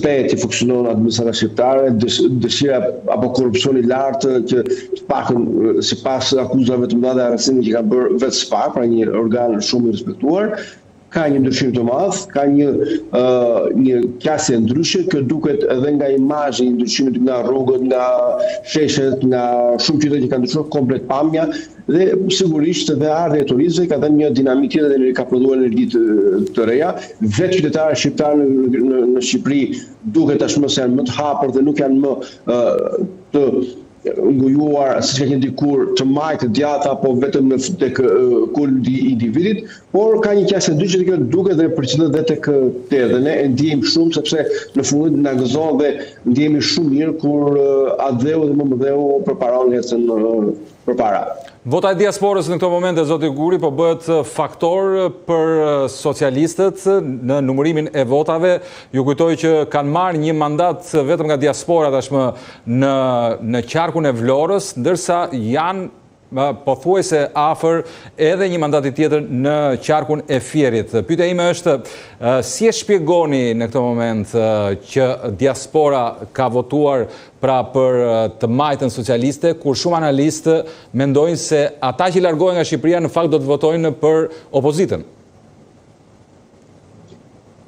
shpejt që funksionon administrata shqiptare, dëshira apo korrupsioni i lartë që të pakën sipas akuzave të mëdha dhe arrestimeve që kanë bërë vetë SPAK, pra një organ shumë i respektuar, ka një ndryshim të madh, ka një qasje ndryshe, që duket edhe nga imazhi i ndryshimit nga rrugët, nga sheshet, nga shumë qytete që kanë ndryshuar komplet pamja, dhe sigurisht edhe ardhja e turistëve ka dhënë një dinamik tjetër dhe ka prodhuar energji të reja. Vetë qytetarët shqiptarë në Shqipëri duket tashmë se janë më të hapur dhe nuk janë më të ngujuar siç ka qenë dikur të majtë djata apo vetëm tek kulti i individit, por ka një qasje ndryshe që duket dhe përcjellet edhe tek te dhe ne e ndjejmë shumë sepse në fund na gëzon dhe ndjehemi shumë mirë kur Adheu dhe Momodheu përparon ecën përpara. Vota e diasporës në këto momente, zoti Guri, po bëhet faktor për socialistët në numërimin e votave. Ju kujtoj që kanë marrë një mandat vetëm nga diaspora tashmë në qarkun e Vlorës, ndërsa janë pothuajse afër edhe një mandati tjetër në qarkun e Fierit. Pyetja ime është, si e shpjegoni në këtë moment që diaspora ka votuar pra për të majtën socialiste, kur shumë analistë mendojnë se ata që largohen nga Shqipëria në fakt do të votojnë për opozitën?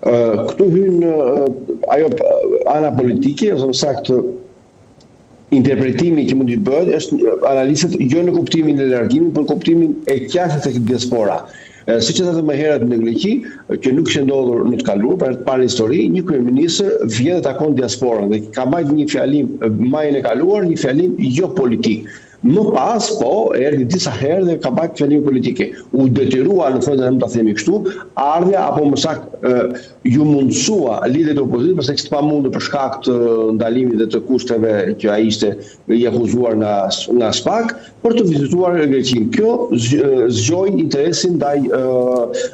Këtu hyn ajo ana politike, ose më saktë interpretimi që mund të bëhet është analistët jo në kuptimin e largimit, por në kuptimin e qasjes tek diaspora. Siç e thënë më herët në Greqi, që nuk kishte ndodhur në të kaluar, për të parë histori, një kryeministër vjen dhe takon diasporën dhe ka marrë një fjalim majën e kaluar, një fjalim jo politik. Më pas, po, erdhi disa herë dhe ka bërë fjalime politike. U detyrua në fund ta themi kështu, ardhja apo më saktë ju mundsua lidhjet e opozitës, pse kishte pamundur për shkak të ndalimit dhe të kushteve që ai ishte i akuzuar nga SPAK për të vizituar Greqinë. Kjo zgjoi interesin ndaj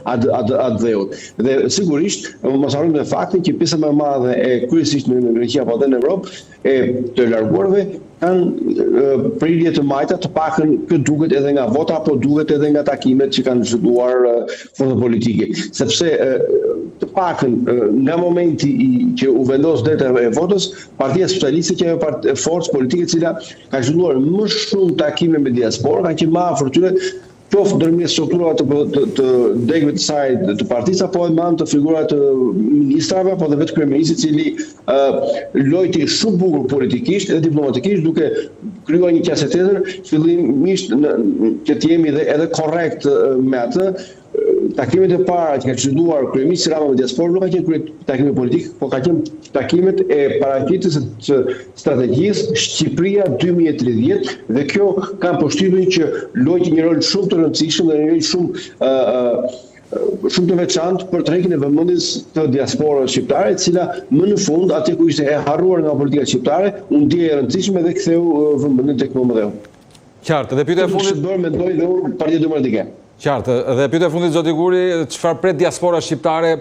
Adheut. Dhe sigurisht mos harrojmë faktin që pjesa më e madhe e kryesisht në Greqi apo edhe në Evropë e të larguarve kanë prirje të majta, të pakën këtë duket edhe nga vota, apo duket edhe nga takimet që kanë zhvilluar forcat politike. Sepse të pakën nga momenti që u vendos drejta e votës, Partia Socialiste që është forcë politike e cila ka zhvilluar më shumë takime me diasporë, ka qenë më afër tyre, qoftë ndërmjet strukturave të degëve të saj të partisë, apo edhe me anë të figurave të ministrave, apo edhe vetë kryeministit, i cili lojti shumë bukur politikisht dhe diplomatikisht, duke krijuar një qasje tjetër, fillimisht që të jemi edhe korrekt me atë. Takimet e para që ka qënduar kryeministi Rama me diasporë nuk ka qenë takime politike, por ka qenë takimet e paraqitjes së strategjisë Shqipëria 2030 dhe kjo ka përshtypjen që luajti një rol shumë të rëndësishëm dhe një rol shumë të veçantë për trekjen e vëmendjes të diasporës shqiptare, e cila më në fund aty ku ishte e harruar nga politika shqiptare, u ndjej e rëndësishme dhe ktheu vëmendjen tek Momodheu. Qartë, dhe pyetja e fundit mendoj dhe unë Partia Demokratike. Qartë, dhe pyetja e fundit zoti Guri, çfarë pret diaspora shqiptare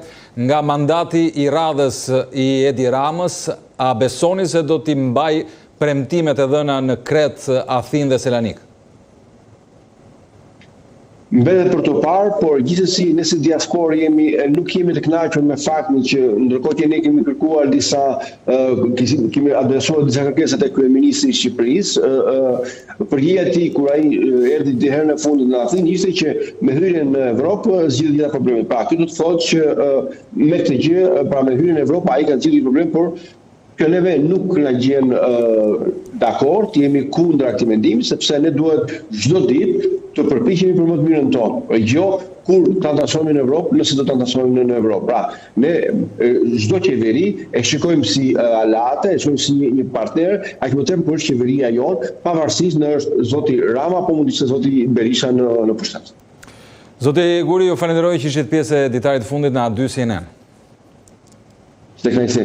nga mandati i radhës i Edi Ramës, a besoni se do t'i mbaj premtimet e dhëna në Kret, Athinë dhe Selanik? Mbetet për të parë, por gjithsesi ne si diasporë nuk jemi të kënaqur me faktin që ndërkohë që ne kemi kërkuar kemi adresuar disa kërkesa tek kryeministri i Shqipërisë, përgjigja e tij kur ai erdhi dy herë në fundit në Athinë ishte që me hyrjen në Evropë zgjidhet gjitha problemet. Pra, kjo do të thotë që me këtë gjë, pra me hyrjen në Evropë ai ka zgjidhur problem, por që neve nuk na gjen dakord, jemi kundër këtij mendimi, sepse ne duhet çdo ditë të përpiqemi për më të mirën tonë. Jo kur të antasohemi në Evropë, nëse do të antasohemi në Evropë. Pra, ne çdo qeveri e shikojmë si aleate, e shikojmë si një partner, aq më tepër kur është qeveria jonë, pavarësisht në është zoti Rama apo mund të ishte zoti Berisha në pushtet. Zoti Guri, ju falenderoj që ishit pjesë e ditarit fundit në A2 CNN. Tek kënaqësi.